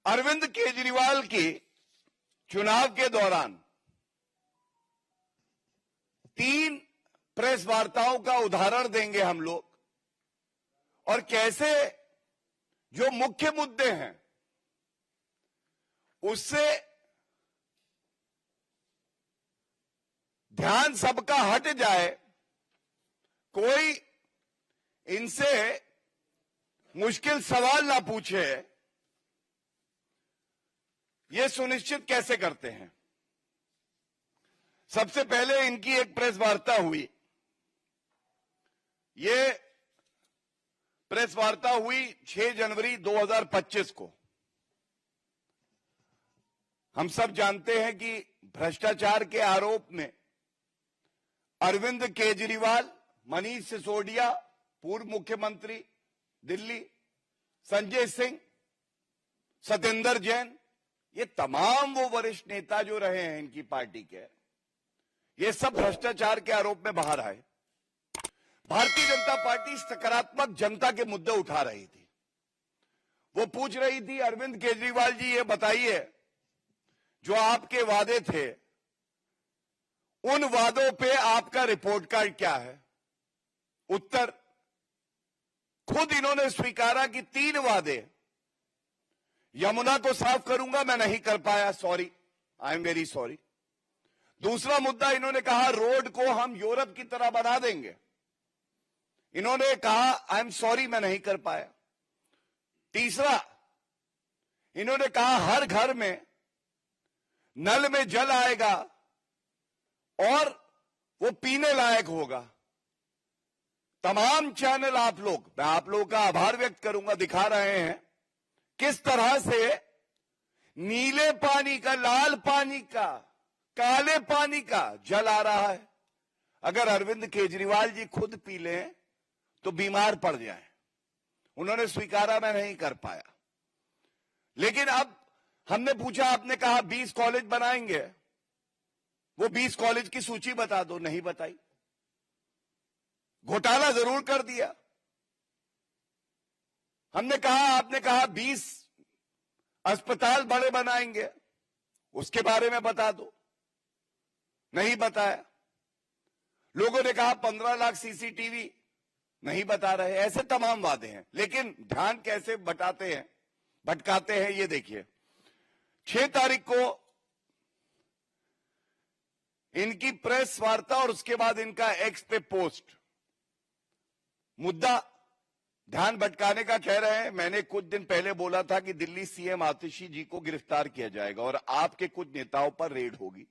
अरविंद केजरीवाल की चुनाव के दौरान 3 प्रेस वार्ताओं का उदाहरण देंगे हम लोग, और कैसे जो मुख्य मुद्दे हैं उससे ध्यान सबका हट जाए, कोई इनसे मुश्किल सवाल ना पूछे, ये सुनिश्चित कैसे करते हैं। सबसे पहले इनकी एक प्रेस वार्ता हुई। ये प्रेस वार्ता हुई 6 जनवरी 2025 को। हम सब जानते हैं कि भ्रष्टाचार के आरोप में अरविंद केजरीवाल, मनीष सिसोदिया पूर्व मुख्यमंत्री दिल्ली, संजय सिंह, सत्येंद्र जैन, ये तमाम वो वरिष्ठ नेता जो रहे हैं इनकी पार्टी के, ये सब भ्रष्टाचार के आरोप में बाहर आए। भारतीय जनता पार्टी सकारात्मक जनता के मुद्दे उठा रही थी। वो पूछ रही थी, अरविंद केजरीवाल जी ये बताइए, जो आपके वादे थे उन वादों पे आपका रिपोर्ट कार्ड क्या है। उत्तर, खुद इन्होंने स्वीकारा कि 3 वादे, यमुना को साफ करूंगा, मैं नहीं कर पाया, sorry, I am very sorry. दूसरा मुद्दा इन्होंने कहा रोड को हम यूरोप की तरह बना देंगे, इन्होंने कहा आई एम सॉरी, मैं नहीं कर पाया। तीसरा, इन्होंने कहा हर घर में नल में जल आएगा और वो पीने लायक होगा। तमाम चैनल आप लोग, मैं आप लोगों का आभार व्यक्त करूंगा, दिखा रहे हैं किस तरह से नीले पानी का, लाल पानी का, काले पानी का जल आ रहा है। अगर अरविंद केजरीवाल जी खुद पी लें तो बीमार पड़ जाए। उन्होंने स्वीकारा मैं नहीं कर पाया। लेकिन अब हमने पूछा, आपने कहा 20 कॉलेज बनाएंगे, वो 20 कॉलेज की सूची बता दो, नहीं बताई। घोटाला जरूर कर दिया। हमने कहा, आपने कहा 20 अस्पताल बड़े बनाएंगे, उसके बारे में बता दो, नहीं बताया। लोगों ने कहा 15 लाख सीसीटीवी, नहीं बता रहे। ऐसे तमाम वादे हैं, लेकिन ध्यान कैसे भटकाते हैं ये देखिए। 6 तारीख को इनकी प्रेस वार्ता और उसके बाद इनका एक्स पे पोस्ट, मुद्दा ध्यान भटकाने का कह रहे हैं। मैंने कुछ दिन पहले बोला था कि दिल्ली सीएम आतिशी जी को गिरफ्तार किया जाएगा और आपके कुछ नेताओं पर रेड होगी।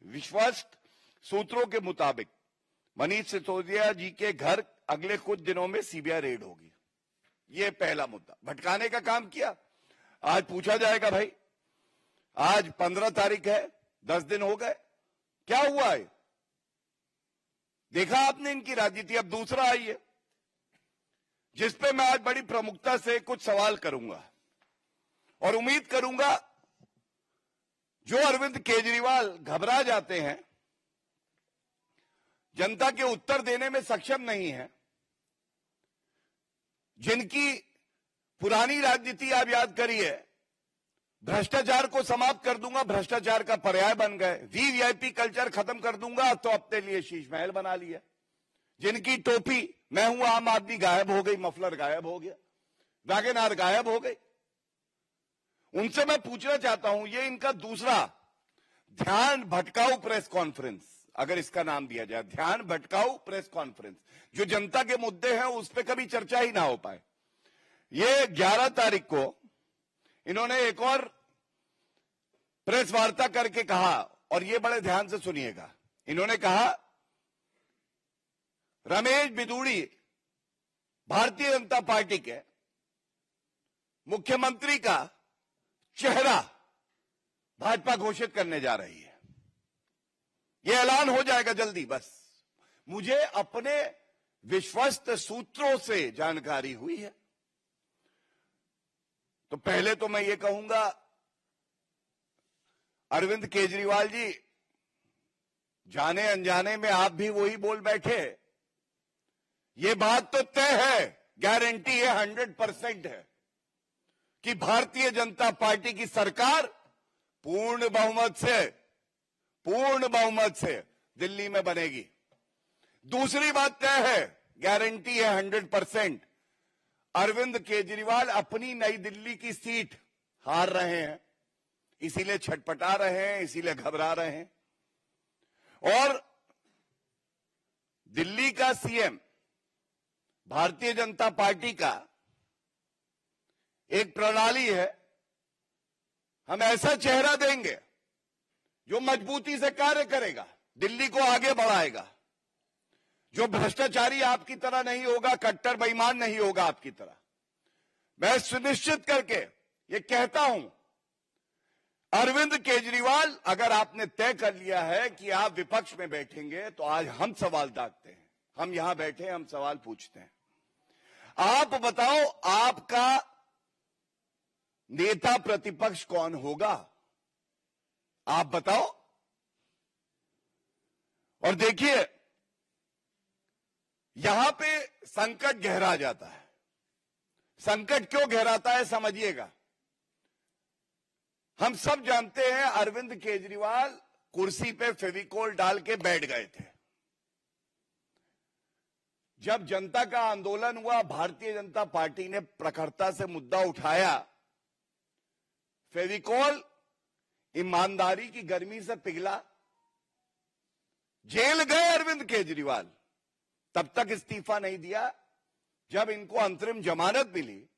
विश्वस्त सूत्रों के मुताबिक मनीष सिसोदिया जी के घर अगले कुछ दिनों में सीबीआई रेड होगी। यह पहला मुद्दा, भटकाने का काम किया। आज पूछा जाएगा, भाई आज 15 तारीख है, 10 दिन हो गए, क्या हुआ है? देखा आपने इनकी राजनीति। अब दूसरा आइए, जिस पे मैं आज बड़ी प्रमुखता से कुछ सवाल करूंगा और उम्मीद करूंगा जो अरविंद केजरीवाल घबरा जाते हैं, जनता के उत्तर देने में सक्षम नहीं है, जिनकी पुरानी राजनीति आप याद करिए, भ्रष्टाचार को समाप्त कर दूंगा, भ्रष्टाचार का पर्याय बन गए, वीवीआईपी कल्चर खत्म कर दूंगा, तो अपने लिए शीश महल बना लिया। जिनकी टोपी मैं हूं आम आदमी गायब हो गई, मफलर गायब हो गया, वैगन आर गायब हो गई। उनसे मैं पूछना चाहता हूं, ये इनका दूसरा ध्यान भटकाऊ प्रेस कॉन्फ्रेंस, अगर इसका नाम दिया जाए, ध्यान भटकाऊ प्रेस कॉन्फ्रेंस, जो जनता के मुद्दे हैं उस पर कभी चर्चा ही ना हो पाए। ये 11 तारीख को इन्होंने एक और प्रेस वार्ता करके कहा, और ये बड़े ध्यान से सुनिएगा, इन्होंने कहा रमेश बिधूड़ी भारतीय जनता पार्टी के मुख्यमंत्री का चेहरा भाजपा घोषित करने जा रही है। यह ऐलान हो जाएगा जल्दी। बस मुझे अपने विश्वस्त सूत्रों से जानकारी हुई है। तो पहले तो मैं ये कहूंगा, अरविंद केजरीवाल जी, जाने अनजाने में आप भी वही बोल बैठे। ये बात तो तय है, गारंटी है, 100% है कि भारतीय जनता पार्टी की सरकार पूर्ण बहुमत से दिल्ली में बनेगी। दूसरी बात तय है, गारंटी है 100%, अरविंद केजरीवाल अपनी नई दिल्ली की सीट हार रहे हैं, इसीलिए छटपटा रहे हैं, इसीलिए घबरा रहे हैं। और दिल्ली का सीएम भारतीय जनता पार्टी का एक प्रणाली है, हम ऐसा चेहरा देंगे जो मजबूती से कार्य करेगा, दिल्ली को आगे बढ़ाएगा, जो भ्रष्टाचारी आपकी तरह नहीं होगा, कट्टर बेईमान नहीं होगा आपकी तरह। मैं सुनिश्चित करके ये कहता हूं, अरविंद केजरीवाल, अगर आपने तय कर लिया है कि आप विपक्ष में बैठेंगे, तो आज हम सवाल दागते हैं, हम यहां बैठे, हम सवाल पूछते हैं। आप बताओ, आपका नेता प्रतिपक्ष कौन होगा? आप बताओ। और देखिए, यहां पे संकट गहरा जाता है। संकट क्यों गहराता है समझिएगा। हम सब जानते हैं, अरविंद केजरीवाल कुर्सी पे फेविकोल डाल के बैठ गए थे। जब जनता का आंदोलन हुआ, भारतीय जनता पार्टी ने प्रखरता से मुद्दा उठाया, फेविकोल ईमानदारी की गर्मी से पिघला, जेल गए अरविंद केजरीवाल, तब तक इस्तीफा नहीं दिया। जब इनको अंतरिम जमानत मिली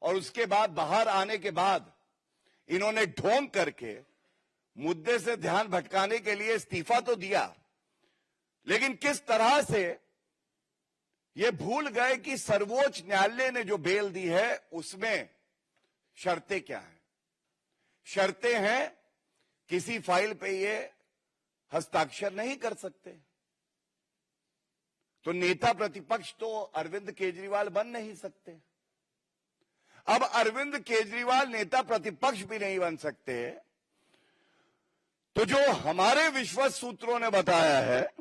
और उसके बाद बाहर आने के बाद इन्होंने ढोंग करके मुद्दे से ध्यान भटकाने के लिए इस्तीफा तो दिया, लेकिन किस तरह से ये भूल गए कि सर्वोच्च न्यायालय ने जो बेल दी है उसमें शर्तें क्या हैं। शर्तें हैं, किसी फाइल पे ये हस्ताक्षर नहीं कर सकते, तो नेता प्रतिपक्ष तो अरविंद केजरीवाल बन नहीं सकते। अब अरविंद केजरीवाल नेता प्रतिपक्ष भी नहीं बन सकते, तो जो हमारे विश्वस्त सूत्रों ने बताया है,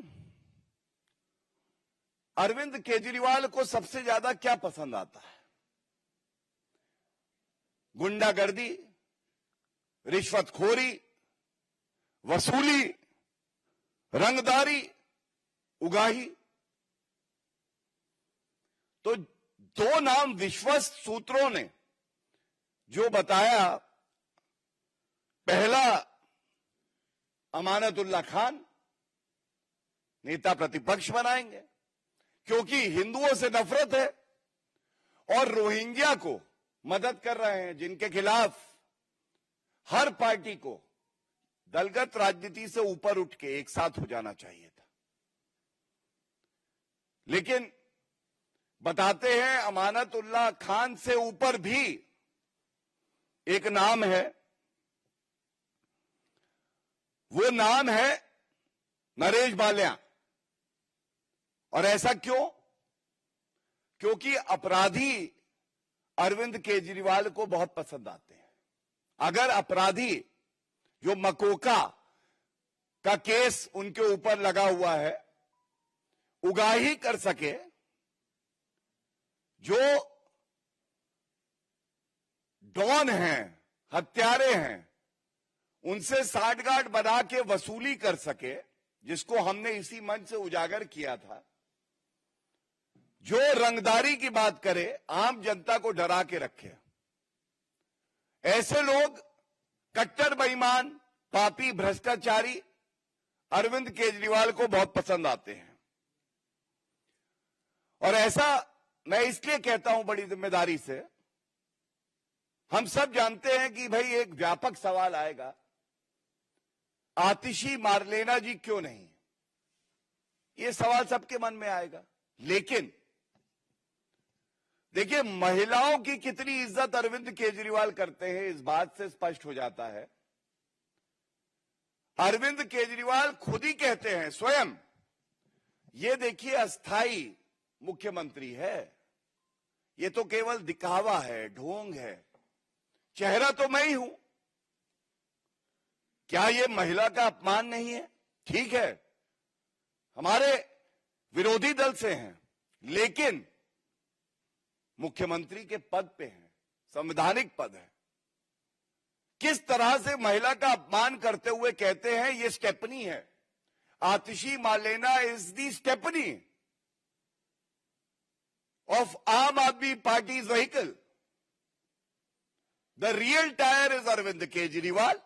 अरविंद केजरीवाल को सबसे ज्यादा क्या पसंद आता है? गुंडागर्दी, रिश्वतखोरी, वसूली, रंगदारी, उगाही। तो दो नाम विश्वस्त सूत्रों ने जो बताया, पहला अमानतुल्लाह खान नेता प्रतिपक्ष बनाएंगे क्योंकि हिंदुओं से नफरत है और रोहिंग्या को मदद कर रहे हैं, जिनके खिलाफ हर पार्टी को दलगत राजनीति से ऊपर उठ के एक साथ हो जाना चाहिए था। लेकिन बताते हैं, अमानतुल्लाह खान से ऊपर भी एक नाम है, वो नाम है नरेश बाल्या। और ऐसा क्यों? क्योंकि अपराधी अरविंद केजरीवाल को बहुत पसंद आते हैं। अगर अपराधी जो मकोका का केस उनके ऊपर लगा हुआ है उगाही कर सके, जो डॉन हैं, हत्यारे हैं, उनसे साठगांठ बना के वसूली कर सके, जिसको हमने इसी मंच से उजागर किया था, जो रंगदारी की बात करे, आम जनता को डरा के रखे, ऐसे लोग कट्टर बेईमान, पापी, भ्रष्टाचारी अरविंद केजरीवाल को बहुत पसंद आते हैं। और ऐसा मैं इसलिए कहता हूं बड़ी जिम्मेदारी से, हम सब जानते हैं कि भाई एक व्यापक सवाल आएगा, आतिशी मारलेना जी क्यों नहीं, ये सवाल सबके मन में आएगा। लेकिन देखिए, महिलाओं की कितनी इज्जत अरविंद केजरीवाल करते हैं, इस बात से स्पष्ट हो जाता है। अरविंद केजरीवाल खुद ही कहते हैं स्वयं, ये देखिए अस्थाई मुख्यमंत्री है, ये तो केवल दिखावा है, ढोंग है, चेहरा तो मैं ही हूं। क्या ये महिला का अपमान नहीं है? ठीक है, हमारे विरोधी दल से हैं, लेकिन मुख्यमंत्री के पद पे हैं, संवैधानिक पद है, किस तरह से महिला का अपमान करते हुए कहते हैं ये स्टेपनी है, Atishi Marlena is the stepney of Aam Aadmi Party's vehicle. The real tire is Arvind Kejriwal.